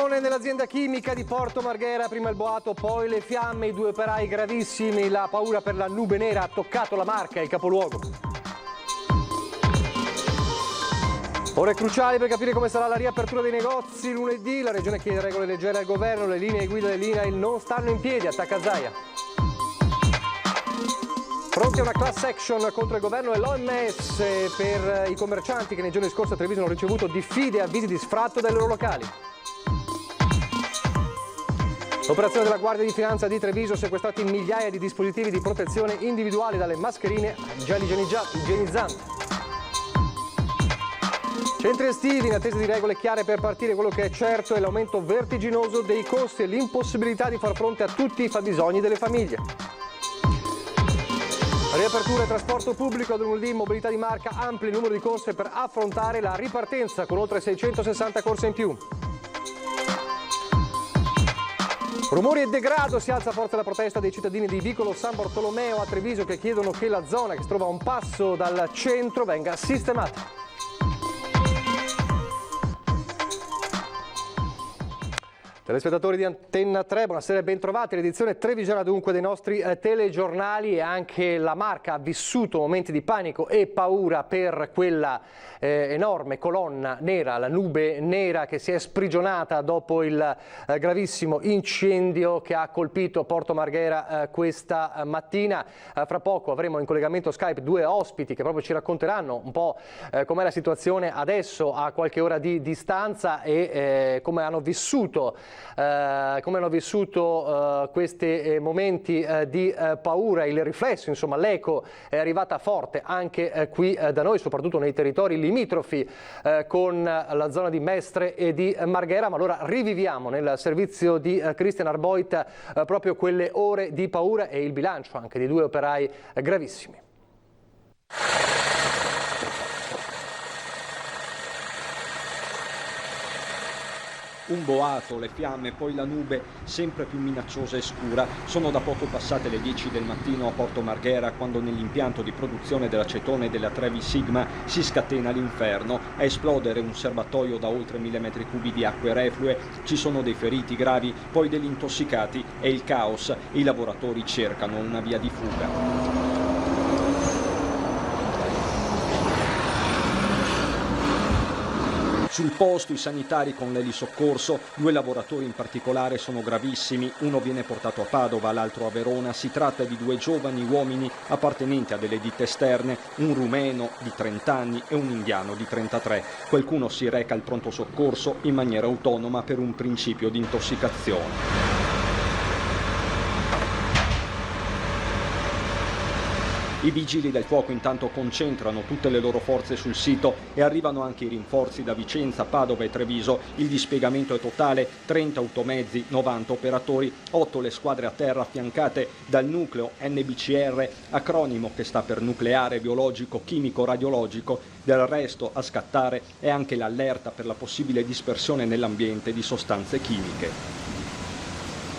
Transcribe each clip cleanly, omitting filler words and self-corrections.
Esplosione nell'azienda chimica di Porto Marghera, prima il boato, poi le fiamme, i 2 operai gravissimi, la paura per la nube nera ha toccato la Marca e il capoluogo. Ore cruciali per capire come sarà la riapertura dei negozi lunedì, la regione chiede regole leggere al governo, le linee guida dell'INAIL non stanno in piedi, attacca Zaia. Pronti a una class action contro il governo e l'OMS per i commercianti che nei giorni scorsi a Treviso hanno ricevuto diffide e avvisi di sfratto dai loro locali. L'operazione della Guardia di Finanza di Treviso, sequestrati migliaia di dispositivi di protezione individuali, dalle mascherine ai gel igienizzanti. Centri estivi in attesa di regole chiare per partire, quello che è certo è l'aumento vertiginoso dei costi e l'impossibilità di far fronte a tutti i fabbisogni delle famiglie. Riapertura e trasporto pubblico, ad lunedì mobilità di Marca, ampli il numero di corse per affrontare la ripartenza con oltre 660 corse in più. Rumori e degrado, si alza forte la protesta dei cittadini di Vicolo San Bartolomeo a Treviso che chiedono che la zona che si trova a un passo dal centro venga sistemata. Telespettatori di Antenna 3, buonasera e bentrovati. L'edizione trevisiana dunque dei nostri telegiornali, e anche la Marca ha vissuto momenti di panico e paura per quella enorme colonna nera, la nube nera che si è sprigionata dopo il gravissimo incendio che ha colpito Porto Marghera questa mattina. Fra poco avremo in collegamento Skype 2 ospiti che proprio ci racconteranno un po' com'è la situazione adesso a qualche ora di distanza e come hanno vissuto questi momenti di paura, il riflesso, insomma l'eco è arrivata forte anche qui da noi, soprattutto nei territori limitrofi con la zona di Mestre e di Marghera. Ma allora riviviamo nel servizio di Christian Arboit proprio quelle ore di paura e il bilancio anche di 2 operai gravissimi. Un boato, le fiamme, poi la nube sempre più minacciosa e scura. Sono da poco passate le 10 del mattino a Porto Marghera quando nell'impianto di produzione dell'acetone della Trevi Sigma si scatena l'inferno. A esplodere un serbatoio da oltre 1000 metri cubi di acque reflue. Ci sono dei feriti gravi, poi degli intossicati e il caos. I lavoratori cercano una via di fuga. Sul posto i sanitari con l'elisoccorso, 2 lavoratori in particolare sono gravissimi, uno viene portato a Padova, l'altro a Verona. Si tratta di 2 giovani uomini appartenenti a delle ditte esterne, un rumeno di 30 anni e un indiano di 33. Qualcuno si reca al pronto soccorso in maniera autonoma per un principio di intossicazione. I vigili del fuoco intanto concentrano tutte le loro forze sul sito e arrivano anche i rinforzi da Vicenza, Padova e Treviso. Il dispiegamento è totale, 30 automezzi, 90 operatori, 8 le squadre a terra affiancate dal nucleo NBCR, acronimo che sta per nucleare, biologico, chimico, radiologico. Del resto a scattare è anche l'allerta per la possibile dispersione nell'ambiente di sostanze chimiche.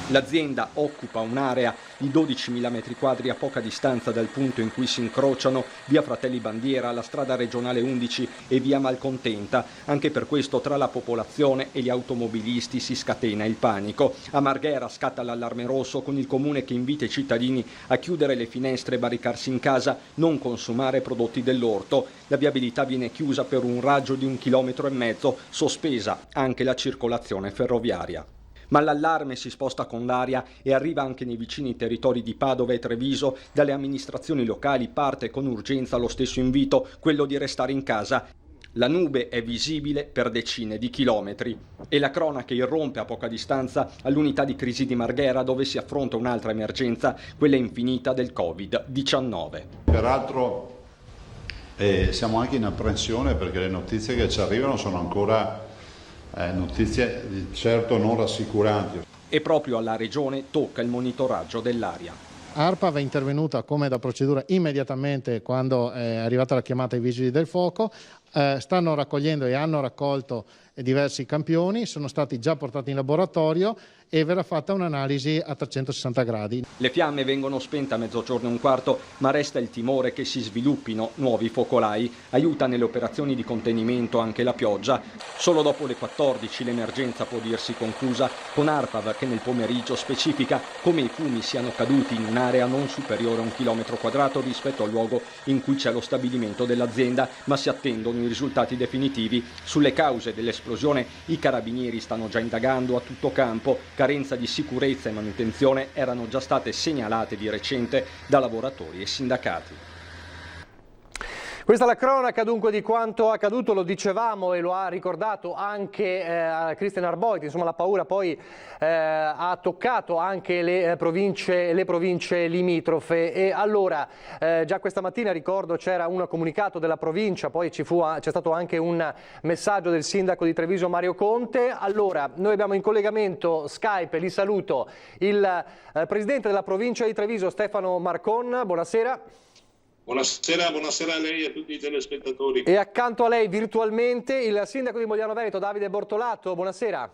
L'azienda occupa un'area di 12.000 metri quadri a poca distanza dal punto in cui si incrociano via Fratelli Bandiera, la strada regionale 11 e via Malcontenta. Anche per questo tra la popolazione e gli automobilisti si scatena il panico. A Marghera scatta l'allarme rosso con il comune che invita i cittadini a chiudere le finestre e barricarsi in casa, non consumare prodotti dell'orto. La viabilità viene chiusa per un raggio di 1,5 chilometri, sospesa anche la circolazione ferroviaria. Ma l'allarme si sposta con l'aria e arriva anche nei vicini territori di Padova e Treviso. Dalle amministrazioni locali parte con urgenza lo stesso invito, quello di restare in casa. La nube è visibile per decine di chilometri e la cronaca irrompe a poca distanza all'unità di crisi di Marghera, dove si affronta un'altra emergenza, quella infinita del Covid-19. Peraltro siamo anche in apprensione perché le notizie che ci arrivano sono ancora notizie di certo non rassicuranti. E proprio alla regione tocca il monitoraggio dell'aria. ARPAV è intervenuta come da procedura immediatamente quando è arrivata la chiamata ai vigili del fuoco. Stanno raccogliendo e hanno raccolto diversi campioni, sono stati già portati in laboratorio e verrà fatta un'analisi a 360 gradi. Le fiamme vengono spente a 12:15, ma resta il timore che si sviluppino nuovi focolai. Aiuta nelle operazioni di contenimento anche la pioggia. Solo dopo le 14 l'emergenza può dirsi conclusa, con ARPAV che nel pomeriggio specifica come i fumi siano caduti in un'area non superiore a 1 chilometro quadrato rispetto al luogo in cui c'è lo stabilimento dell'azienda, ma si attendono i risultati definitivi. Sulle cause dell'esplosione i carabinieri stanno già indagando a tutto campo. Carenza di sicurezza e manutenzione erano già state segnalate di recente da lavoratori e sindacati. Questa è la cronaca dunque di quanto accaduto, lo dicevamo e lo ha ricordato anche Christian Arboit, insomma la paura poi ha toccato anche le province limitrofe e allora già questa mattina ricordo c'era un comunicato della provincia, poi c'è stato anche un messaggio del sindaco di Treviso Mario Conte. Allora noi abbiamo in collegamento Skype, li saluto, il presidente della provincia di Treviso Stefano Marcon, buonasera. Buonasera a lei e a tutti i telespettatori. E accanto a lei virtualmente il sindaco di Mogliano Veneto Davide Bortolato, buonasera.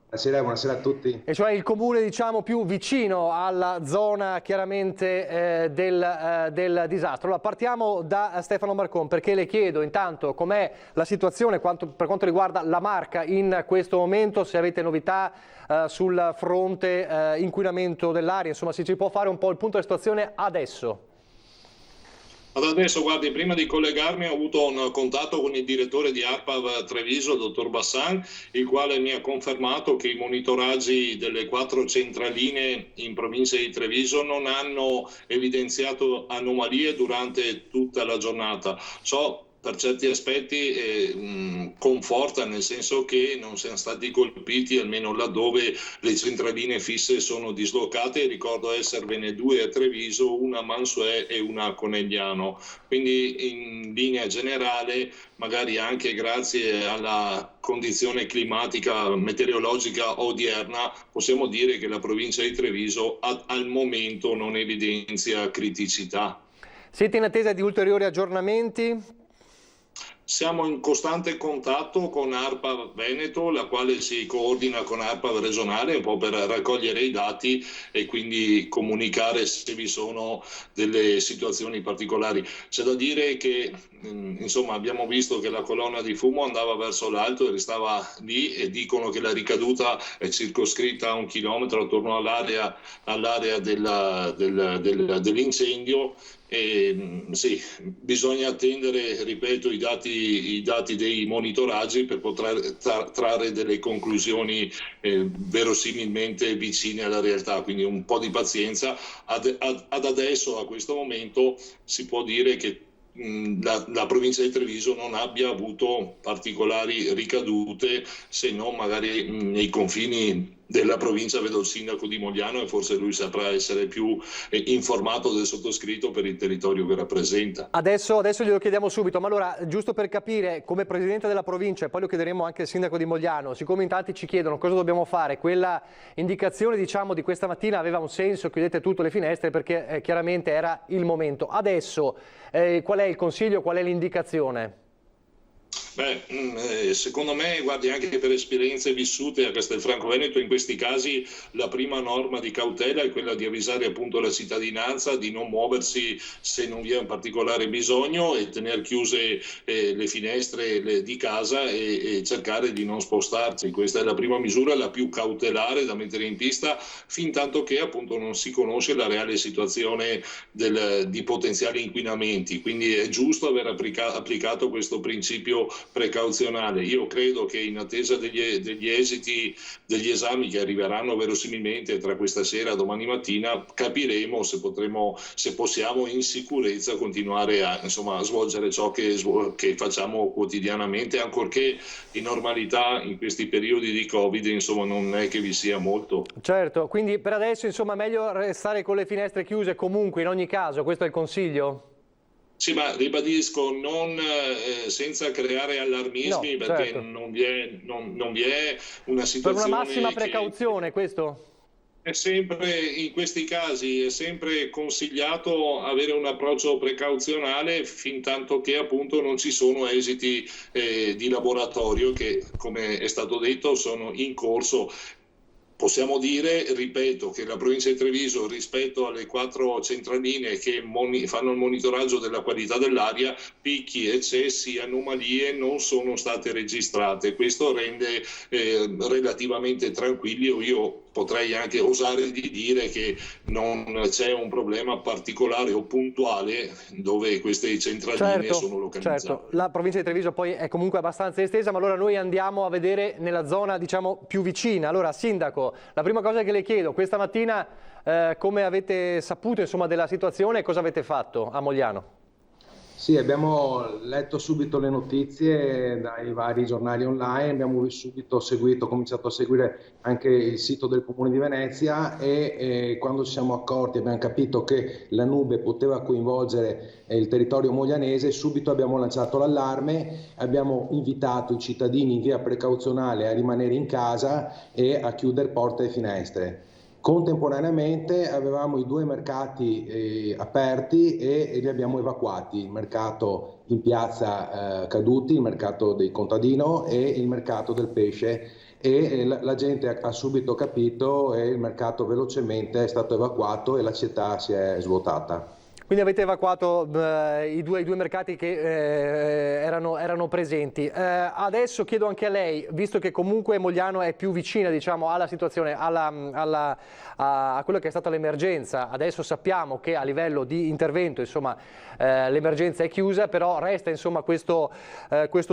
Buonasera a tutti. E cioè il comune diciamo più vicino alla zona chiaramente del disastro. Allora partiamo da Stefano Marcon perché le chiedo intanto com'è la situazione per quanto riguarda la Marca in questo momento, se avete novità sul fronte inquinamento dell'aria, insomma se ci può fare un po' il punto della situazione adesso. Adesso, guardi, prima di collegarmi ho avuto un contatto con il direttore di ARPAV Treviso, il dottor Bassan, il quale mi ha confermato che i monitoraggi delle 4 centraline in provincia di Treviso non hanno evidenziato anomalie durante tutta la giornata. Per certi aspetti conforta, nel senso che non siano stati colpiti, almeno laddove le centraline fisse sono dislocate. Ricordo esservene 2 a Treviso, una a Mansuè e una a Conegliano. Quindi in linea generale, magari anche grazie alla condizione climatica meteorologica odierna, possiamo dire che la provincia di Treviso al momento non evidenzia criticità. Siete in attesa di ulteriori aggiornamenti? Siamo in costante contatto con ARPA Veneto, la quale si coordina con ARPA regionale un po' per raccogliere i dati e quindi comunicare se vi sono delle situazioni particolari. C'è da dire che insomma abbiamo visto che la colonna di fumo andava verso l'alto e restava lì e dicono che la ricaduta è circoscritta a 1 chilometro attorno all'area dell'incendio. Sì, bisogna attendere, ripeto, i dati dei monitoraggi per poter trarre delle conclusioni verosimilmente vicine alla realtà, quindi un po' di pazienza. Ad adesso, a questo momento, si può dire che la provincia di Treviso non abbia avuto particolari ricadute, se non magari nei confini della provincia. Vedo il sindaco di Mogliano e forse lui saprà essere più informato del sottoscritto per il territorio che rappresenta. Adesso glielo chiediamo subito, ma allora giusto per capire, come presidente della provincia, e poi lo chiederemo anche al sindaco di Mogliano, siccome in tanti ci chiedono cosa dobbiamo fare, quella indicazione diciamo di questa mattina aveva un senso, chiudete tutte le finestre perché chiaramente era il momento. Adesso qual è il consiglio, qual è l'indicazione? Secondo me, guardi, anche per esperienze vissute a Castelfranco Veneto, in questi casi la prima norma di cautela è quella di avvisare appunto la cittadinanza di non muoversi se non vi è un particolare bisogno e tenere chiuse le finestre di casa e cercare di non spostarsi. Questa è la prima misura, la più cautelare da mettere in pista, fin tanto che appunto non si conosce la reale situazione di potenziali inquinamenti. Quindi è giusto aver applicato questo principio precauzionale. Io credo che in attesa degli esiti degli esami che arriveranno verosimilmente tra questa sera e domani mattina, capiremo se possiamo in sicurezza continuare a svolgere ciò che facciamo quotidianamente, ancorché in normalità in questi periodi di Covid non è che vi sia molto. Certo, quindi per adesso meglio restare con le finestre chiuse comunque in ogni caso, questo è il consiglio? Sì, ma ribadisco, senza creare allarmismi, no, perché certo. non vi è una situazione. Per una massima precauzione, questo? È sempre, in questi casi, è sempre consigliato avere un approccio precauzionale fin tanto che appunto non ci sono esiti di laboratorio che, come è stato detto, sono in corso. Possiamo dire, ripeto, che la provincia di Treviso rispetto alle 4 centraline che fanno il monitoraggio della qualità dell'aria, picchi, eccessi, anomalie non sono state registrate. Questo rende relativamente tranquilli. Io potrei anche osare di dire che non c'è un problema particolare o puntuale dove queste centraline sono localizzate. Certo, la provincia di Treviso poi è comunque abbastanza estesa, ma allora noi andiamo a vedere nella zona, diciamo, più vicina. Allora, Sindaco, la prima cosa che le chiedo, questa mattina come avete saputo, insomma, della situazione e cosa avete fatto a Mogliano? Sì, abbiamo letto subito le notizie dai vari giornali online, abbiamo subito cominciato a seguire anche il sito del Comune di Venezia e quando ci siamo accorti, abbiamo capito che la nube poteva coinvolgere il territorio moglianese, subito abbiamo lanciato l'allarme, abbiamo invitato i cittadini in via precauzionale a rimanere in casa e a chiudere porte e finestre. Contemporaneamente avevamo i 2 mercati aperti e li abbiamo evacuati, il mercato in piazza Caduti, il mercato del contadino e il mercato del pesce, e la gente ha subito capito e il mercato velocemente è stato evacuato e la città si è svuotata. Quindi avete evacuato i due mercati che erano presenti. Adesso chiedo anche a lei, visto che comunque Mogliano è più vicina, diciamo, alla situazione, a quello che è stata l'emergenza. Adesso sappiamo che a livello di intervento, insomma, l'emergenza è chiusa, però resta, insomma, questo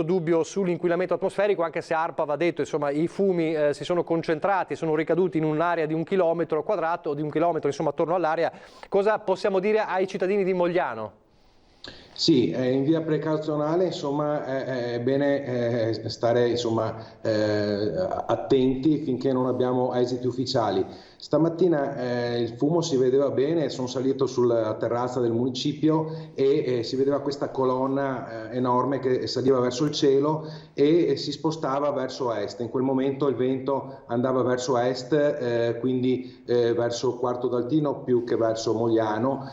dubbio sull'inquinamento atmosferico, anche se ARPA va detto, insomma, i fumi si sono concentrati, sono ricaduti in un'area di 1 chilometro quadrato, di 1 chilometro, insomma, attorno all'area. Cosa possiamo dire ai cittadini di Mogliano? Sì, in via precauzionale, insomma, è bene stare, insomma, attenti finché non abbiamo esiti ufficiali. Stamattina il fumo si vedeva bene, sono salito sulla terrazza del municipio e si vedeva questa colonna enorme che saliva verso il cielo e si spostava verso est. In quel momento il vento andava verso est, quindi verso Quarto d'Altino più che verso Mogliano.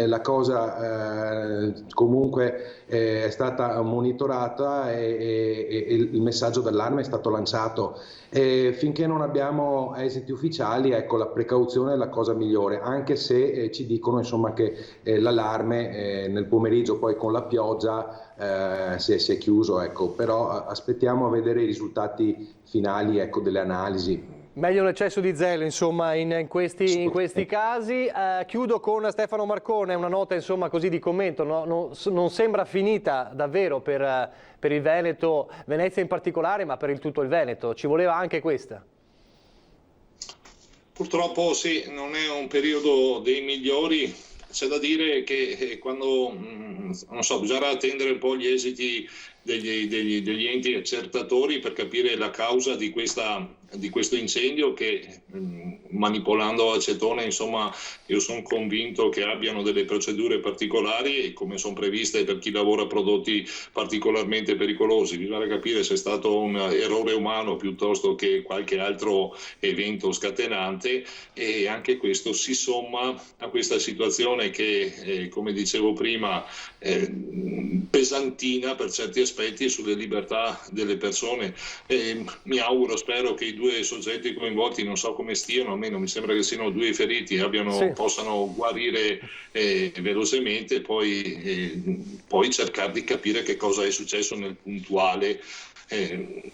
La cosa comunque è stata monitorata e il messaggio d'allarme è stato lanciato. Finché non abbiamo esiti ufficiali, ecco, la precauzione è la cosa migliore, anche se ci dicono, insomma, che l'allarme nel pomeriggio poi con la pioggia si è chiuso, ecco, però aspettiamo a vedere i risultati finali, ecco, delle analisi. Meglio l'eccesso di zelo, insomma, in questi casi. Chiudo con Stefano Marcone, una nota, insomma, così di commento. Non sembra finita davvero per il Veneto, Venezia in particolare, ma per tutto il Veneto. Ci voleva anche questa. Purtroppo sì, non è un periodo dei migliori. C'è da dire che quando, non so, bisognerà attendere un po' gli esiti degli enti accertatori per capire la causa di questo incendio che, manipolando acetone, insomma, io sono convinto che abbiano delle procedure particolari e come sono previste per chi lavora prodotti particolarmente pericolosi. Bisogna capire se è stato un errore umano piuttosto che qualche altro evento scatenante, e anche questo si somma a questa situazione che, come dicevo prima, pesantina per certi aspetti sulle libertà delle persone. Mi auguro, spero che i 2 soggetti coinvolti, non so come stiano, almeno mi sembra che siano 2 feriti, possano guarire velocemente e poi cercare di capire che cosa è successo nel puntuale.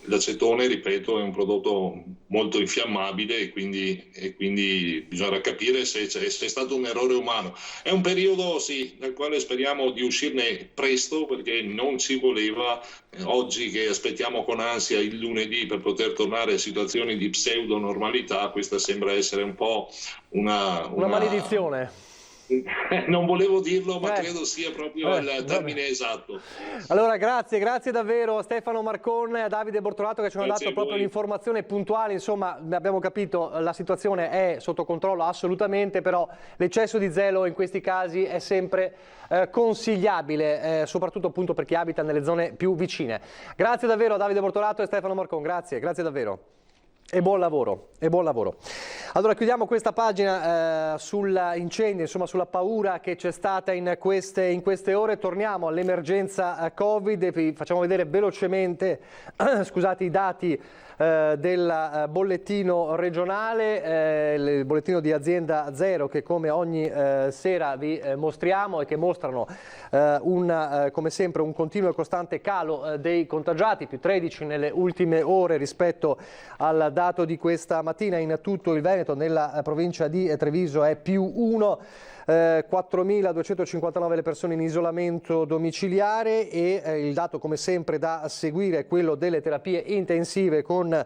L'acetone, ripeto, è un prodotto molto infiammabile e quindi bisogna capire se è stato un errore umano. È un periodo, sì, dal quale speriamo di uscirne presto, perché non ci voleva. Oggi che aspettiamo con ansia il lunedì per poter tornare a situazioni di pseudo normalità, questa sembra essere un po' una maledizione. Non volevo dirlo, ma credo sia proprio il termine esatto. Allora, grazie davvero a Stefano Marcone e a Davide Bortolato che ci hanno dato proprio l'informazione puntuale. Insomma, abbiamo capito, la situazione è sotto controllo assolutamente, però l'eccesso di zelo in questi casi è sempre consigliabile, soprattutto appunto per chi abita nelle zone più vicine. Grazie davvero a Davide Bortolato e Stefano Marcone, grazie davvero e buon lavoro. Allora chiudiamo questa pagina sull'incendio, insomma sulla paura che c'è stata in queste ore. Torniamo all'emergenza Covid e vi facciamo vedere velocemente scusate, i dati del bollettino regionale, il bollettino di Azienda Zero, che come ogni sera vi mostriamo e che mostrano come sempre un continuo e costante calo dei contagiati, più 13 nelle ultime ore rispetto al dato di questa mattina. In tutto il Veneto, nella provincia di Treviso, è più 1. 4.259 le persone in isolamento domiciliare e il dato come sempre da seguire è quello delle terapie intensive, con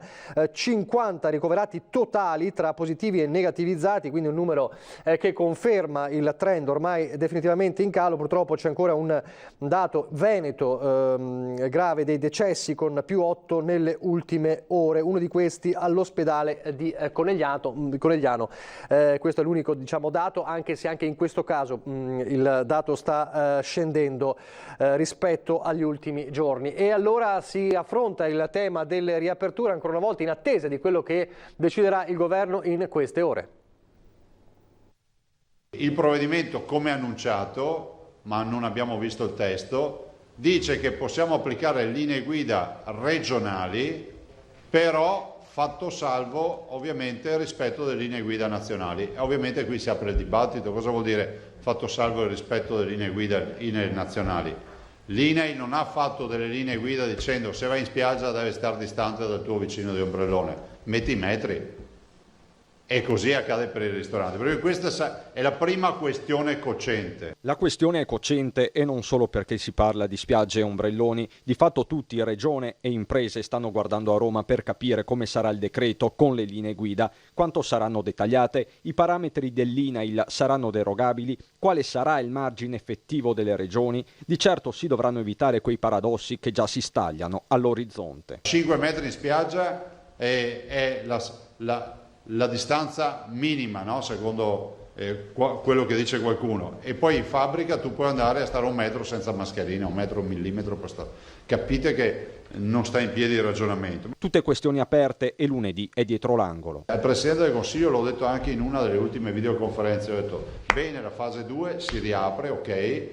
50 ricoverati totali tra positivi e negativizzati, quindi un numero che conferma il trend ormai definitivamente in calo. Purtroppo c'è ancora un dato veneto grave dei decessi, con più 8 nelle ultime ore, uno di questi all'ospedale di Conegliano. Questo è l'unico dato, anche se anche in questo caso il dato sta scendendo rispetto agli ultimi giorni. E allora si affronta il tema delle riaperture, ancora una volta in attesa di quello che deciderà il governo in queste ore. Il provvedimento, come annunciato, ma non abbiamo visto il testo, dice che possiamo applicare linee guida regionali, però fatto salvo ovviamente il rispetto delle linee guida nazionali. Ovviamente qui si apre il dibattito: cosa vuol dire fatto salvo il rispetto delle linee guida nazionali? L'INAIL non ha fatto delle linee guida dicendo se vai in spiaggia deve stare distante dal tuo vicino di ombrellone, metti i metri. E così accade per il ristorante, perché questa è la prima questione cocente. La questione è cocente e non solo perché si parla di spiagge e ombrelloni. Di fatto tutti, regione e imprese, stanno guardando a Roma per capire come sarà il decreto con le linee guida, quanto saranno dettagliate, i parametri dell'INAIL saranno derogabili, quale sarà il margine effettivo delle regioni. Di certo si dovranno evitare quei paradossi che già si stagliano all'orizzonte. 5 metri in spiaggia è la distanza minima, no? Secondo quello che dice qualcuno, e poi in fabbrica tu puoi andare a stare 1 metro senza mascherina, 1 metro, 1 millimetro per stare. Capite che non sta in piedi il ragionamento. Tutte questioni aperte e lunedì è dietro l'angolo. Il Presidente del Consiglio, l'ho detto anche in una delle ultime videoconferenze, ho detto bene, la fase 2 si riapre, ok,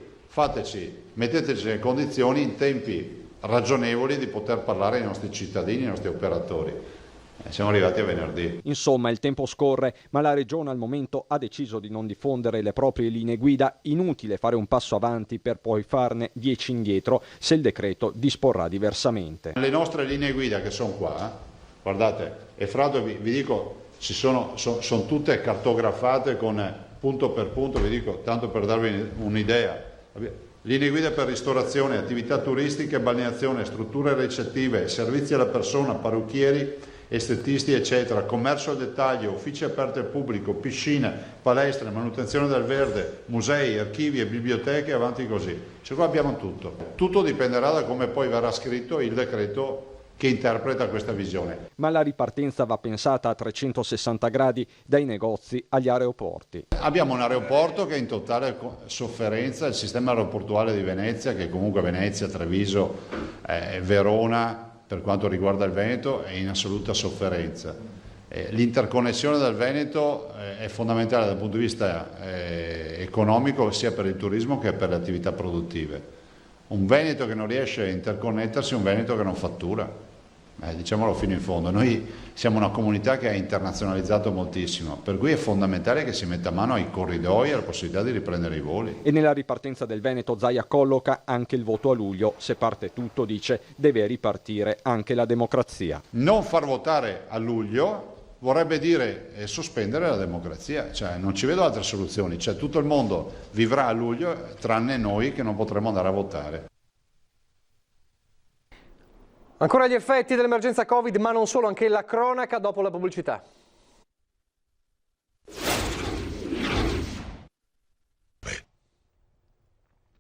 metteteci le condizioni in tempi ragionevoli di poter parlare ai nostri cittadini, ai nostri operatori. Siamo arrivati a venerdì. Insomma, il tempo scorre, ma la Regione al momento ha deciso di non diffondere le proprie linee guida. Inutile fare un passo avanti per poi farne 10 indietro se il decreto disporrà diversamente. Le nostre linee guida che sono qua, guardate, e fra l'altro vi dico, sono tutte cartografate con punto per punto, vi dico, tanto per darvi un'idea. Linee guida per ristorazione, attività turistiche, balneazione, strutture ricettive, servizi alla persona, parrucchieri, estetisti eccetera, commercio al dettaglio, uffici aperti al pubblico, piscine, palestre, manutenzione del verde, musei, archivi e biblioteche, avanti così. Cioè qua abbiamo tutto. Tutto dipenderà da come poi verrà scritto il decreto che interpreta questa visione. Ma la ripartenza va pensata a 360 gradi, dai negozi agli aeroporti. Abbiamo un aeroporto che è in totale sofferenza, il sistema aeroportuale di Venezia, che comunque Venezia, Treviso, Verona, per quanto riguarda il Veneto, è in assoluta sofferenza. L'interconnessione del Veneto è fondamentale dal punto di vista economico, sia per il turismo che per le attività produttive. Un Veneto che non riesce a interconnettersi è un Veneto che non fattura. Diciamolo fino in fondo, noi siamo una comunità che ha internazionalizzato moltissimo, per cui è fondamentale che si metta mano ai corridoi e alla possibilità di riprendere i voli. E nella ripartenza del Veneto Zaia colloca anche il voto a luglio. Se parte tutto, dice, deve ripartire anche la democrazia. Non far votare a luglio vorrebbe dire sospendere la democrazia, cioè non ci vedo altre soluzioni, cioè tutto il mondo vivrà a luglio tranne noi che non potremo andare a votare. Ancora gli effetti dell'emergenza Covid, ma non solo, anche la cronaca dopo la pubblicità.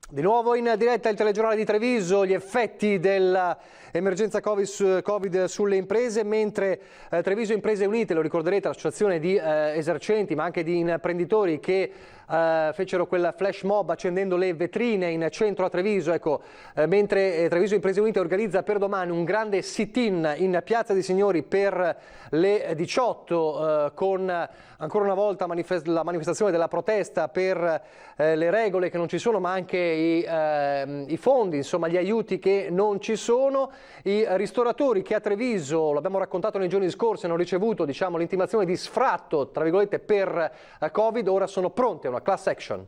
Di nuovo in diretta il telegiornale di Treviso, gli effetti dell'emergenza Covid sulle imprese, mentre Treviso Imprese Unite, lo ricorderete, l'associazione di esercenti ma anche di imprenditori che fecero quel flash mob accendendo le vetrine in centro a Treviso, ecco, mentre Treviso Imprese Unite organizza per domani un grande sit-in in Piazza dei Signori per le 18 con ancora una volta la manifestazione della protesta per le regole che non ci sono, ma anche i fondi, insomma gli aiuti che non ci sono. I ristoratori che a Treviso, l'abbiamo raccontato nei giorni scorsi, hanno ricevuto l'intimazione di sfratto tra virgolette per Covid, ora sono pronti a una class action.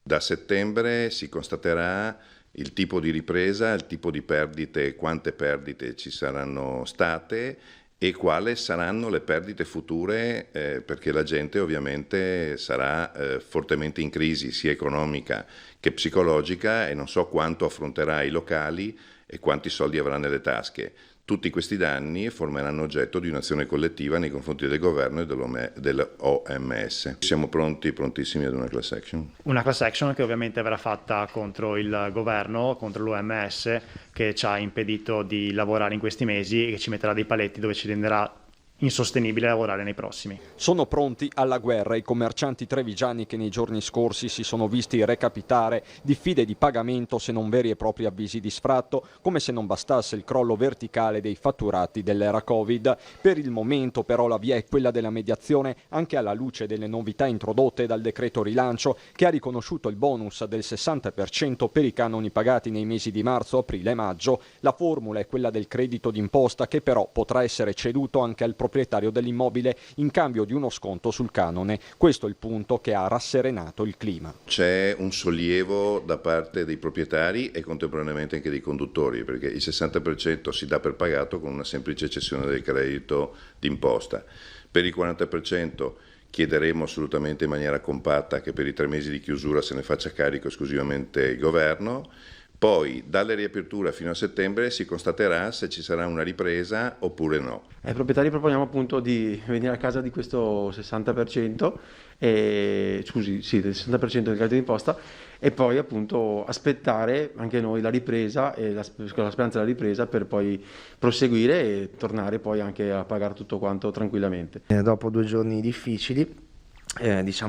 Da settembre si constaterà il tipo di ripresa, il tipo di perdite, quante perdite ci saranno state e quali saranno le perdite future, perché la gente ovviamente sarà fortemente in crisi sia economica che psicologica e non so quanto affronterà i locali e quanti soldi avrà nelle tasche. Tutti questi danni formeranno oggetto di un'azione collettiva nei confronti del governo e dell'OMS. Siamo prontissimi ad una class action. Una class action che ovviamente verrà fatta contro il governo, contro l'OMS, che ci ha impedito di lavorare in questi mesi e che ci metterà dei paletti dove ci renderà insostenibile lavorare nei prossimi. Sono pronti alla guerra i commercianti trevigiani che nei giorni scorsi si sono visti recapitare diffide di pagamento se non veri e propri avvisi di sfratto, come se non bastasse il crollo verticale dei fatturati dell'era Covid. Per il momento però la via è quella della mediazione, anche alla luce delle novità introdotte dal decreto rilancio che ha riconosciuto il bonus del 60% per i canoni pagati nei mesi di marzo, aprile e maggio. La formula è quella del credito d'imposta che però potrà essere ceduto anche al proprietario dell'immobile in cambio di uno sconto sul canone. Questo è il punto che ha rasserenato il clima. C'è un sollievo da parte dei proprietari e contemporaneamente anche dei conduttori, perché il 60% si dà per pagato con una semplice cessione del credito d'imposta. Per il 40% chiederemo assolutamente in maniera compatta che per i 3 mesi di chiusura se ne faccia carico esclusivamente il governo. Poi, dalle riaperture fino a settembre si constaterà se ci sarà una ripresa oppure no. Ai proprietari proponiamo appunto di venire a casa di questo 60%, del 60% del credito d'imposta e poi appunto aspettare anche noi la ripresa e la speranza della ripresa per poi proseguire e tornare poi anche a pagare tutto quanto tranquillamente. Dopo 2 giorni difficili,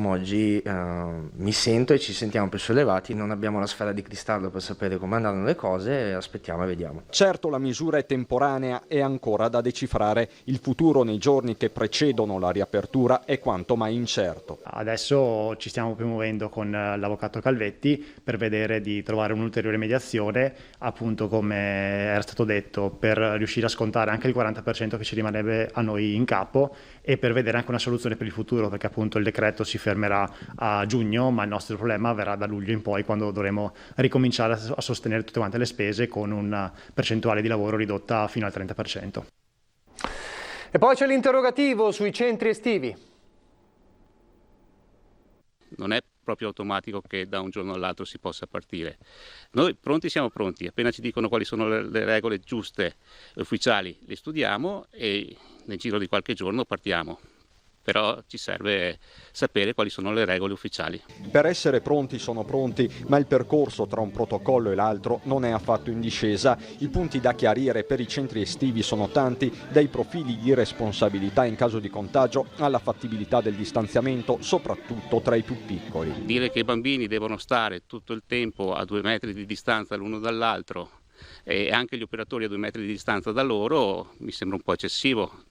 oggi mi sento e ci sentiamo più sollevati, non abbiamo la sfera di cristallo per sapere come andranno le cose, aspettiamo e vediamo. Certo la misura è temporanea e ancora da decifrare. Il futuro nei giorni che precedono la riapertura è quanto mai incerto. Adesso ci stiamo più muovendo con l'avvocato Calvetti per vedere di trovare un'ulteriore mediazione, appunto come era stato detto, per riuscire a scontare anche il 40% che ci rimarrebbe a noi in capo e per vedere anche una soluzione per il futuro, perché appunto il decreto si fermerà a giugno, ma il nostro problema verrà da luglio in poi, quando dovremo ricominciare a sostenere tutte quante le spese con una percentuale di lavoro ridotta fino al 30%. E poi c'è l'interrogativo sui centri estivi. Non è proprio automatico che da un giorno all'altro si possa partire. Noi pronti siamo pronti, appena ci dicono quali sono le regole giuste e ufficiali, le studiamo e nel giro di qualche giorno partiamo. Però ci serve sapere quali sono le regole ufficiali. Per essere pronti sono pronti, ma il percorso tra un protocollo e l'altro non è affatto in discesa. I punti da chiarire per i centri estivi sono tanti, dai profili di responsabilità in caso di contagio alla fattibilità del distanziamento, soprattutto tra i più piccoli. Dire che i bambini devono stare tutto il tempo a 2 metri di distanza l'uno dall'altro e anche gli operatori a 2 metri di distanza da loro mi sembra un po' eccessivo,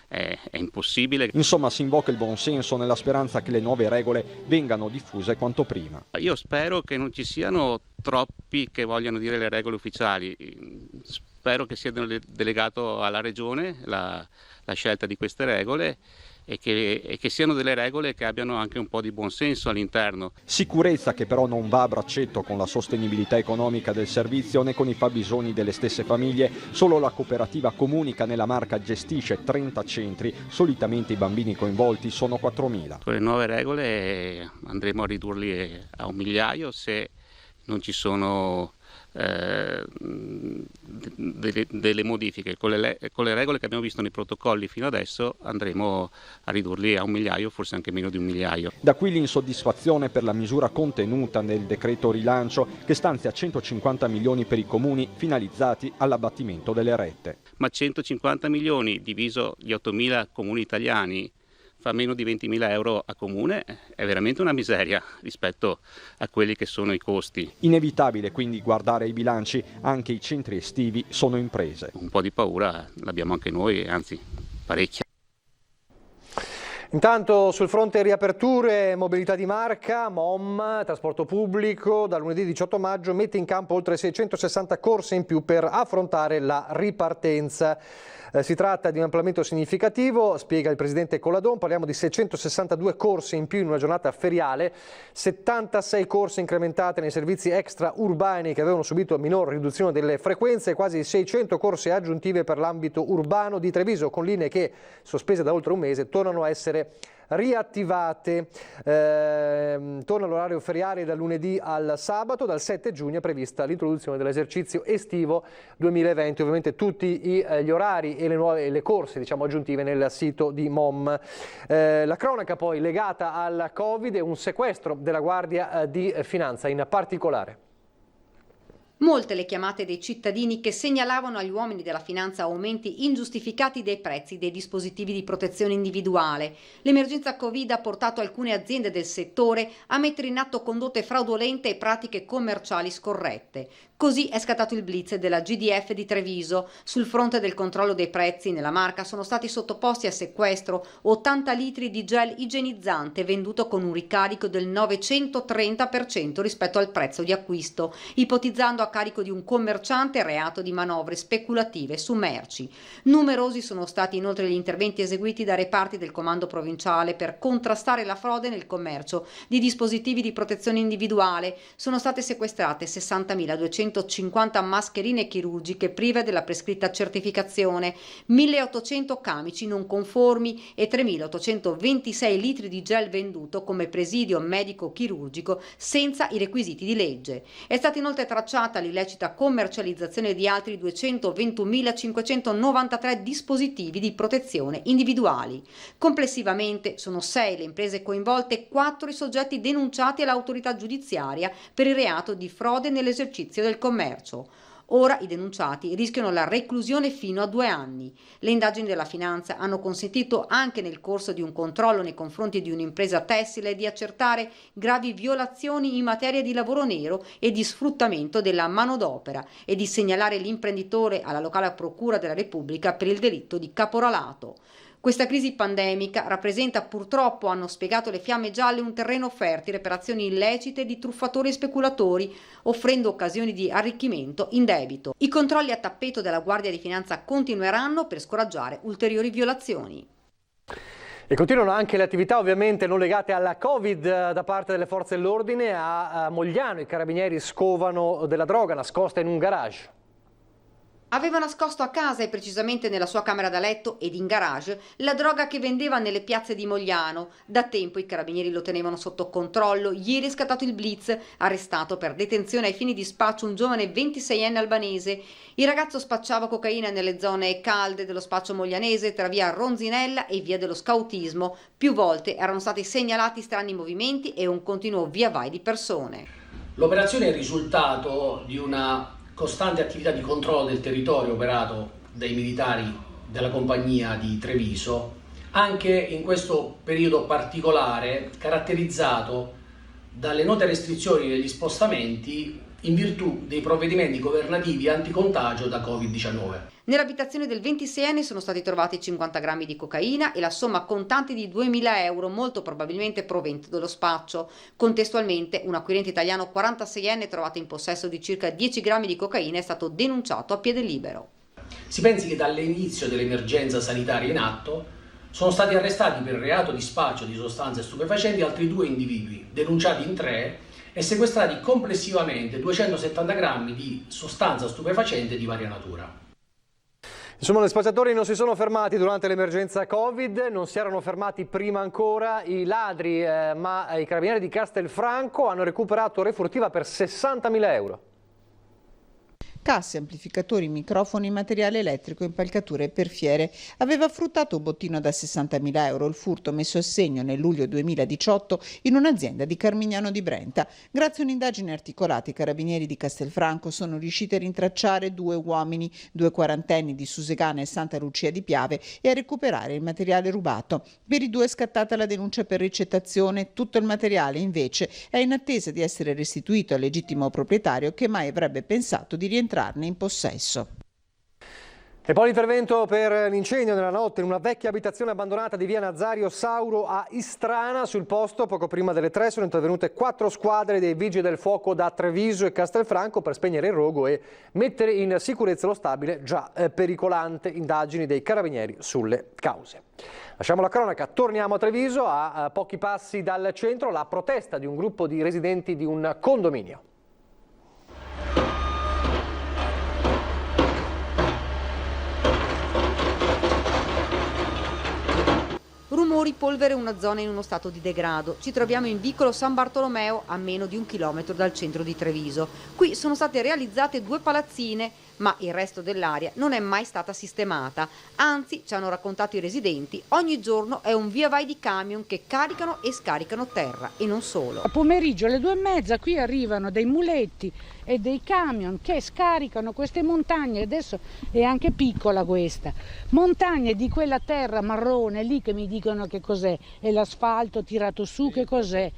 è impossibile. Insomma, si invoca il buonsenso nella speranza che le nuove regole vengano diffuse quanto prima. Io spero che non ci siano troppi che vogliano dire le regole ufficiali. Spero che sia delegato alla Regione la scelta di queste regole e che siano delle regole che abbiano anche un po' di buonsenso all'interno. Sicurezza che però non va a braccetto con la sostenibilità economica del servizio né con i fabbisogni delle stesse famiglie. Solo la cooperativa Comunica nella Marca gestisce 30 centri, solitamente i bambini coinvolti sono 4.000. Con le nuove regole andremo a ridurli a 1 migliaio se non ci sono delle modifiche. Con le regole che abbiamo visto nei protocolli fino adesso andremo a ridurli a 1 migliaio, forse anche meno di 1 migliaio. Da qui l'insoddisfazione per la misura contenuta nel decreto rilancio che stanzia 150 milioni per i comuni finalizzati all'abbattimento delle rette. Ma 150 milioni diviso gli 8.000 comuni italiani fa meno di 20.000 euro a comune, è veramente una miseria rispetto a quelli che sono i costi. Inevitabile quindi guardare i bilanci, anche i centri estivi sono in prese. Un po' di paura l'abbiamo anche noi, anzi parecchia. Intanto sul fronte riaperture, mobilità di marca, MOM, trasporto pubblico, da lunedì 18 maggio mette in campo oltre 660 corse in più per affrontare la ripartenza. Si tratta di un ampliamento significativo, spiega il presidente Colladon, parliamo di 662 corse in più in una giornata feriale, 76 corse incrementate nei servizi extraurbani che avevano subito minor riduzione delle frequenze e quasi 600 corse aggiuntive per l'ambito urbano di Treviso, con linee che, sospese da oltre un mese, tornano a essere riattivate. Torna l'orario feriale dal lunedì al sabato, dal 7 giugno è prevista l'introduzione dell'esercizio estivo 2020, ovviamente tutti gli orari e le corse aggiuntive nel sito di MOM. La cronaca poi legata al Covid e un sequestro della Guardia di Finanza in particolare. Molte le chiamate dei cittadini che segnalavano agli uomini della finanza aumenti ingiustificati dei prezzi dei dispositivi di protezione individuale. L'emergenza Covid ha portato alcune aziende del settore a mettere in atto condotte fraudolente e pratiche commerciali scorrette. Così è scattato il blitz della GDF di Treviso. Sul fronte del controllo dei prezzi nella marca sono stati sottoposti a sequestro 80 litri di gel igienizzante venduto con un ricarico del 930% rispetto al prezzo di acquisto, ipotizzando a carico di un commerciante reato di manovre speculative su merci. Numerosi sono stati inoltre gli interventi eseguiti da reparti del comando provinciale per contrastare la frode nel commercio di dispositivi di protezione individuale. Sono state sequestrate 60.250 mascherine chirurgiche prive della prescritta certificazione, 1.800 camici non conformi e 3.826 litri di gel venduto come presidio medico-chirurgico senza i requisiti di legge. È stata inoltre tracciata l'illecita commercializzazione di altri 221.593 dispositivi di protezione individuali. Complessivamente sono 6 le imprese coinvolte e 4 i soggetti denunciati all'autorità giudiziaria per il reato di frode nell'esercizio del commercio. Ora i denunciati rischiano la reclusione fino a 2 anni. Le indagini della finanza hanno consentito anche nel corso di un controllo nei confronti di un'impresa tessile di accertare gravi violazioni in materia di lavoro nero e di sfruttamento della manodopera e di segnalare l'imprenditore alla locale procura della Repubblica per il delitto di caporalato. Questa crisi pandemica rappresenta purtroppo, hanno spiegato le Fiamme Gialle, un terreno fertile per azioni illecite di truffatori e speculatori, offrendo occasioni di arricchimento indebito. I controlli a tappeto della Guardia di Finanza continueranno per scoraggiare ulteriori violazioni. E continuano anche le attività ovviamente non legate alla Covid da parte delle forze dell'ordine. A Mogliano i carabinieri scovano della droga nascosta in un garage. Aveva nascosto a casa e precisamente nella sua camera da letto ed in garage la droga che vendeva nelle piazze di Mogliano. Da tempo i carabinieri lo tenevano sotto controllo. Ieri è scattato il blitz, arrestato per detenzione ai fini di spaccio un giovane 26enne albanese. Il ragazzo spacciava cocaina nelle zone calde dello spaccio moglianese tra via Ronzinella e via dello Scautismo. Più volte erano stati segnalati strani movimenti e un continuo via vai di persone. L'operazione è il risultato di una costante attività di controllo del territorio operato dai militari della compagnia di Treviso, anche in questo periodo particolare caratterizzato dalle note restrizioni degli spostamenti in virtù dei provvedimenti governativi anticontagio da Covid-19. Nell'abitazione del 26enne sono stati trovati 50 grammi di cocaina e la somma contante di 2.000 euro, molto probabilmente provento dello spaccio. Contestualmente, un acquirente italiano 46enne trovato in possesso di circa 10 grammi di cocaina è stato denunciato a piede libero. Si pensi che dall'inizio dell'emergenza sanitaria in atto sono stati arrestati per reato di spaccio di sostanze stupefacenti altri 2 individui, denunciati in 3 e sequestrati complessivamente 270 grammi di sostanza stupefacente di varia natura. Insomma, gli spacciatori non si sono fermati durante l'emergenza Covid, non si erano fermati prima ancora i ladri, ma i carabinieri di Castelfranco hanno recuperato ore furtiva per 60.000 euro. casse, amplificatori, microfoni, materiale elettrico, impalcature per fiere. Aveva fruttato un bottino da 60.000 euro, il furto messo a segno nel luglio 2018 in un'azienda di Carmignano di Brenta. Grazie a un'indagine articolata, i carabinieri di Castelfranco sono riusciti a rintracciare 2 uomini, 2 quarantenni di Susegana e Santa Lucia di Piave, e a recuperare il materiale rubato. Per i 2 è scattata la denuncia per ricettazione. Tutto il materiale invece è in attesa di essere restituito al legittimo proprietario, che mai avrebbe pensato di rientrarne in possesso. E poi l'intervento per l'incendio nella notte in una vecchia abitazione abbandonata di via Nazario Sauro a Istrana. Sul posto, poco prima delle 3, sono intervenute 4 squadre dei Vigili del Fuoco da Treviso e Castelfranco per spegnere il rogo e mettere in sicurezza lo stabile già pericolante. Indagini dei carabinieri sulle cause. Lasciamo la cronaca, torniamo a Treviso, a pochi passi dal centro, la protesta di un gruppo di residenti di un condominio. Rumori, polvere, una zona in uno stato di degrado. Ci troviamo in vicolo San Bartolomeo, a meno di 1 chilometro dal centro di Treviso. Qui sono state realizzate 2 palazzine, ma il resto dell'area non è mai stata sistemata. Anzi, ci hanno raccontato i residenti, ogni giorno è un via vai di camion che caricano e scaricano terra, e non solo. A pomeriggio alle 2:30 qui arrivano dei muletti e dei camion che scaricano queste montagne. Adesso è anche piccola questa montagne di quella terra marrone lì, che mi dicono che cos'è, è l'asfalto tirato su, che cos'è,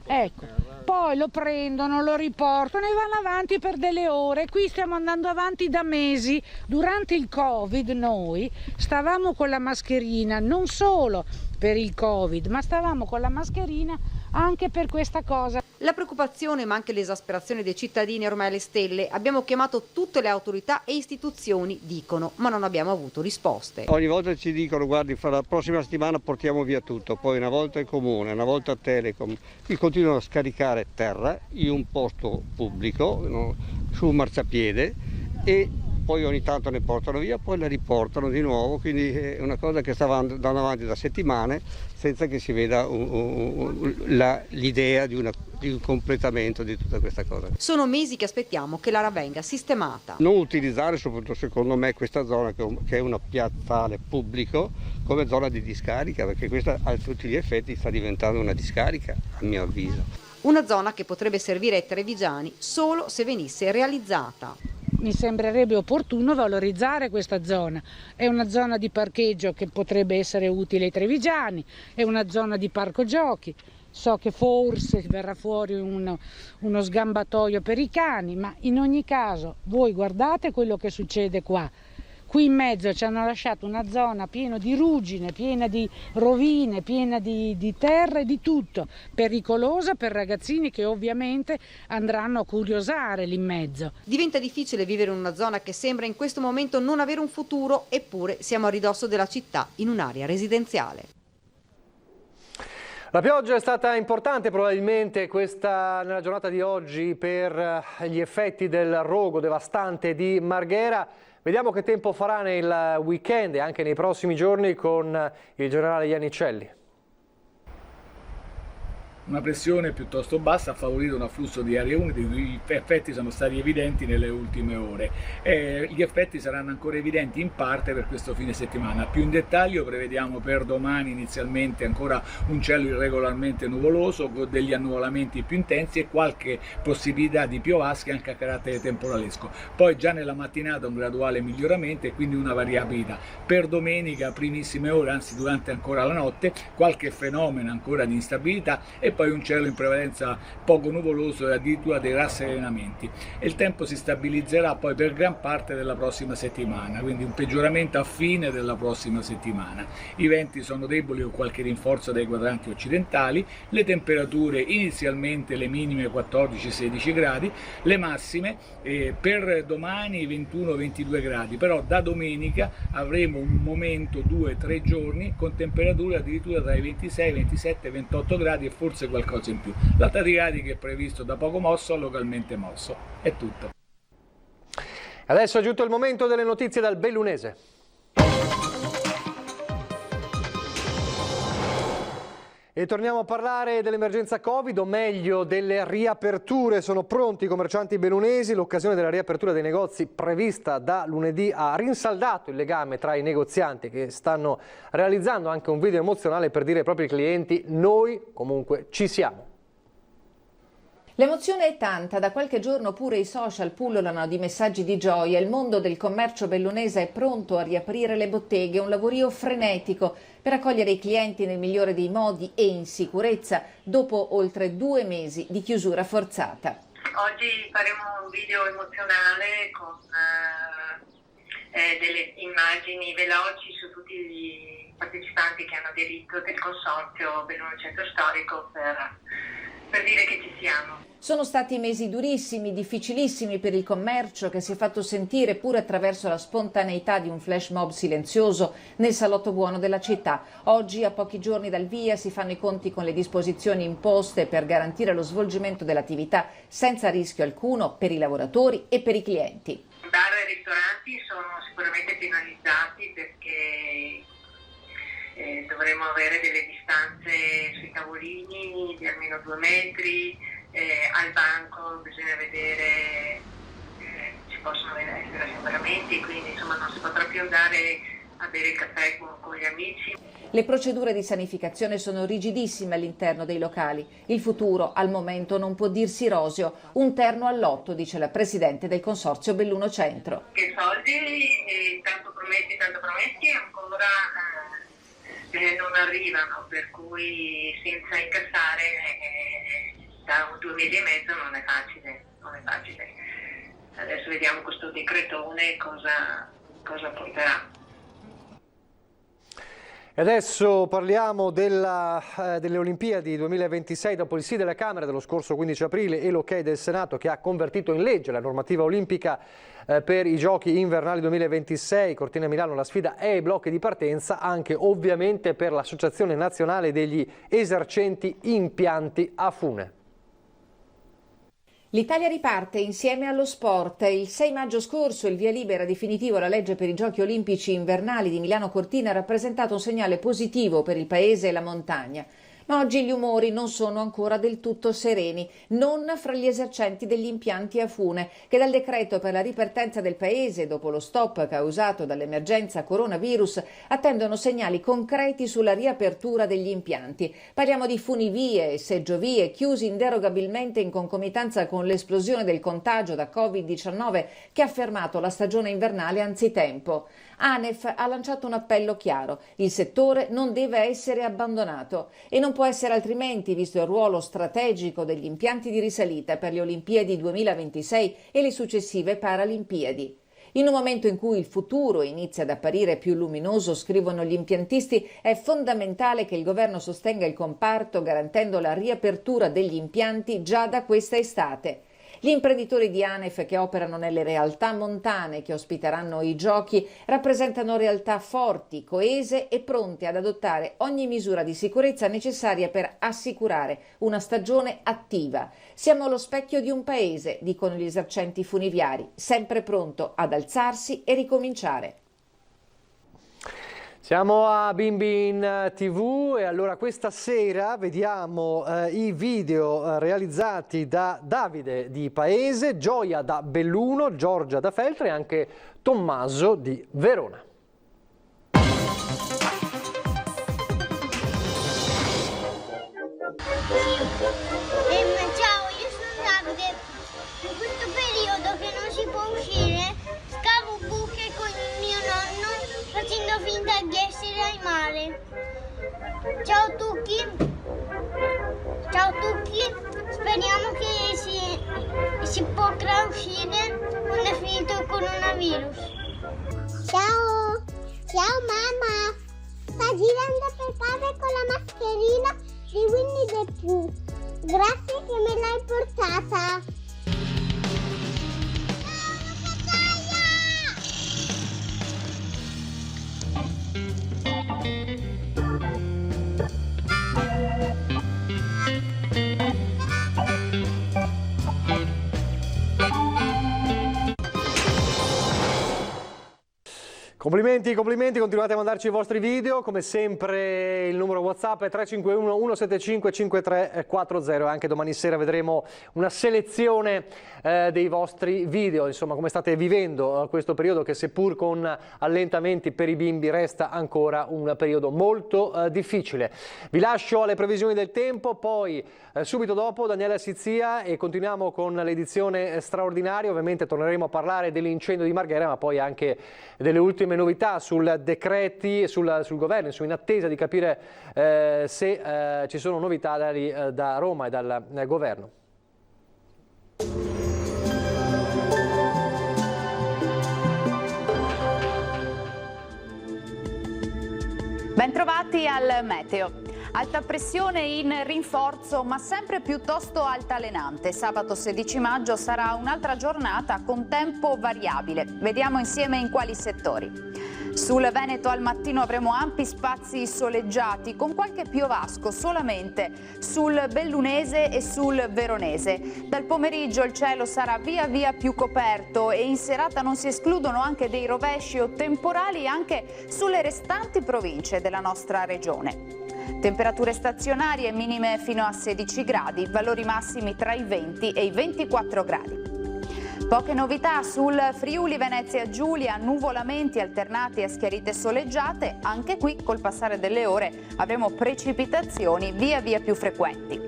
ecco, poi lo prendono, lo riportano e vanno avanti per delle ore. Qui stiamo andando avanti da mesi. Durante il Covid noi stavamo con la mascherina, non solo per il Covid, ma stavamo con la mascherina anche per questa cosa. La preoccupazione, ma anche l'esasperazione dei cittadini, è ormai alle stelle. Abbiamo chiamato tutte le autorità e istituzioni, dicono, ma non abbiamo avuto risposte. Ogni volta ci dicono: guardi, fra la prossima settimana portiamo via tutto, poi una volta il comune, una volta Telecom. Qui continuano a scaricare terra in un posto pubblico, no, su un marciapiede, e poi ogni tanto ne portano via, poi la riportano di nuovo, quindi è una cosa che sta andando avanti da settimane senza che si veda l'idea di un completamento di tutta questa cosa. Sono mesi che aspettiamo che l'area venga sistemata. Non utilizzare, soprattutto secondo me, questa zona che è una piazzale pubblico come zona di discarica, perché questa a tutti gli effetti sta diventando una discarica, a mio avviso. Una zona che potrebbe servire ai trevigiani solo se venisse realizzata. Mi sembrerebbe opportuno valorizzare questa zona. È una zona di parcheggio che potrebbe essere utile ai trevigiani, è una zona di parco giochi. So che forse verrà fuori uno sgambatoio per i cani, ma in ogni caso voi guardate quello che succede qua. Qui in mezzo ci hanno lasciato una zona piena di ruggine, piena di rovine, piena di terra e di tutto, pericolosa per ragazzini che ovviamente andranno a curiosare lì in mezzo. Diventa difficile vivere in una zona che sembra in questo momento non avere un futuro, eppure siamo a ridosso della città, in un'area residenziale. La pioggia è stata importante probabilmente nella giornata di oggi per gli effetti del rogo devastante di Marghera. Vediamo che tempo farà nel weekend e anche nei prossimi giorni con il generale Iannicelli. Una pressione piuttosto bassa ha favorito un afflusso di aria umida, i cui effetti sono stati evidenti nelle ultime ore. Gli effetti saranno ancora evidenti in parte per questo fine settimana. Più in dettaglio prevediamo per domani inizialmente ancora un cielo irregolarmente nuvoloso con degli annuvolamenti più intensi e qualche possibilità di piovaschi anche a carattere temporalesco. Poi già nella mattinata un graduale miglioramento e quindi una variabilità. Per domenica, primissime ore, anzi durante ancora la notte, qualche fenomeno ancora di instabilità e poi un cielo in prevalenza poco nuvoloso e addirittura dei rasserenamenti. E il tempo si stabilizzerà poi per gran parte della prossima settimana, quindi un peggioramento a fine della prossima settimana. I venti sono deboli con qualche rinforzo dai quadranti occidentali, le temperature inizialmente le minime 14-16 gradi, le massime per domani 21-22 gradi, però da domenica avremo un momento 2-3 giorni con temperature addirittura tra i 26, 27 e 28 gradi e forse qualcosa in più. La Taticati che è previsto da poco mosso, localmente mosso. È tutto. Adesso è giunto il momento delle notizie dal Bellunese. E torniamo a parlare dell'emergenza Covid, o meglio delle riaperture. Sono pronti i commercianti bellunesi. L'occasione della riapertura dei negozi prevista da lunedì ha rinsaldato il legame tra i negozianti, che stanno realizzando anche un video emozionale per dire ai propri clienti: noi comunque ci siamo. L'emozione è tanta, da qualche giorno pure i social pullulano di messaggi di gioia. Il mondo del commercio bellunese è pronto a riaprire le botteghe, un lavorio frenetico per accogliere i clienti nel migliore dei modi e in sicurezza dopo oltre 2 mesi di chiusura forzata. Oggi faremo un video emozionale con delle immagini veloci su tutti i partecipanti che hanno aderito del consorzio Belluno Centro Storico per dire che ci siamo. Sono stati mesi durissimi, difficilissimi per il commercio, che si è fatto sentire pure attraverso la spontaneità di un flash mob silenzioso nel salotto buono della città. Oggi, a pochi giorni dal via, si fanno i conti con le disposizioni imposte per garantire lo svolgimento dell'attività senza rischio alcuno per i lavoratori e per i clienti. Bar e ristoranti sono sicuramente penalizzati perché dovremo avere delle distanze sui tavolini di almeno 2 metri, al banco bisogna vedere, ci possono essere assembramenti, quindi insomma non si potrà più andare a bere il caffè con gli amici. Le procedure di sanificazione sono rigidissime all'interno dei locali. Il futuro al momento non può dirsi roseo, un terno all'8, dice la presidente del consorzio Belluno Centro. Che soldi, tanto prometti ancora non arrivano, per cui senza incassare da 2 mesi e mezzo non è facile. Adesso vediamo questo decretone cosa porterà. E adesso parliamo delle Olimpiadi 2026, dopo il sì della Camera dello scorso 15 aprile e l'ok del Senato, che ha convertito in legge la normativa olimpica per i Giochi invernali 2026. Cortina Milano, la sfida è ai blocchi di partenza, anche ovviamente per l'Associazione Nazionale degli Esercenti Impianti a Fune. L'Italia riparte insieme allo sport. Il 6 maggio scorso il via libera definitivo alla legge per i Giochi Olimpici invernali di Milano Cortina ha rappresentato un segnale positivo per il paese e la montagna. Ma oggi gli umori non sono ancora del tutto sereni, non fra gli esercenti degli impianti a Fune, che dal decreto per la ripartenza del paese dopo lo stop causato dall'emergenza coronavirus attendono segnali concreti sulla riapertura degli impianti. Parliamo di funivie e seggiovie chiusi inderogabilmente in concomitanza con l'esplosione del contagio da Covid-19 che ha fermato la stagione invernale anzitempo. ANEF ha lanciato un appello chiaro: il settore non deve essere abbandonato e non può essere altrimenti, visto il ruolo strategico degli impianti di risalita per le Olimpiadi 2026 e le successive Paralimpiadi. In un momento in cui il futuro inizia ad apparire più luminoso, scrivono gli impiantisti, è fondamentale che il governo sostenga il comparto garantendo la riapertura degli impianti già da questa estate. Gli imprenditori di ANEF che operano nelle realtà montane che ospiteranno i giochi rappresentano realtà forti, coese e pronte ad adottare ogni misura di sicurezza necessaria per assicurare una stagione attiva. Siamo lo specchio di un paese, dicono gli esercenti funiviari, sempre pronto ad alzarsi e ricominciare. Siamo a Bimbi in TV e allora questa sera vediamo i video realizzati da Davide di Paese, Gioia da Belluno, Giorgia da Feltre e anche Tommaso di Verona. Ciao, io sono Davide. In questo periodo che non si può uscire, scavo buche con il mio nonno facendo finta di essere al mare. Ciao Tucchi. Ciao Tucchi. Speriamo che si potrà uscire quando è finito il coronavirus. Ciao. Ciao mamma. Sta girando per casa con la mascherina di Winnie the Pooh. Grazie che me l'hai portata. Complimenti, continuate a mandarci i vostri video, come sempre il numero WhatsApp è 351 175 5340, anche domani sera vedremo una selezione dei vostri video, insomma come state vivendo questo periodo che seppur con allentamenti per i bimbi resta ancora un periodo molto difficile. Vi lascio alle previsioni del tempo, poi subito dopo Daniela Sizia e continuiamo con l'edizione straordinaria, ovviamente torneremo a parlare dell'incendio di Marghera ma poi anche delle ultime novità sul decreti, sul governo, in attesa di capire se ci sono novità da Roma e dal governo. Bentrovati al meteo. Alta pressione in rinforzo, ma sempre piuttosto altalenante. Sabato 16 maggio sarà un'altra giornata con tempo variabile. Vediamo insieme in quali settori. Sul Veneto al mattino avremo ampi spazi soleggiati, con qualche piovasco solamente sul Bellunese e sul Veronese. Dal pomeriggio il cielo sarà via via più coperto e in serata non si escludono anche dei rovesci o temporali anche sulle restanti province della nostra regione. Temperature stazionarie minime fino a 16 gradi, valori massimi tra i 20 e i 24 gradi. Poche novità sul Friuli Venezia Giulia, nuvolamenti alternati a schiarite soleggiate, anche qui col passare delle ore avremo precipitazioni via via più frequenti.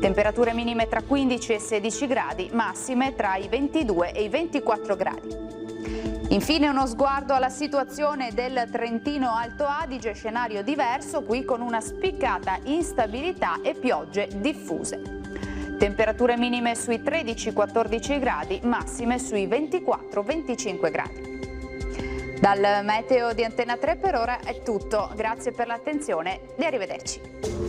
Temperature minime tra 15 e 16 gradi, massime tra i 22 e i 24 gradi. Infine uno sguardo alla situazione del Trentino Alto Adige, scenario diverso qui con una spiccata instabilità e piogge diffuse. Temperature minime sui 13-14 gradi, massime sui 24-25 gradi. Dal meteo di Antena 3 per ora è tutto, grazie per l'attenzione e arrivederci.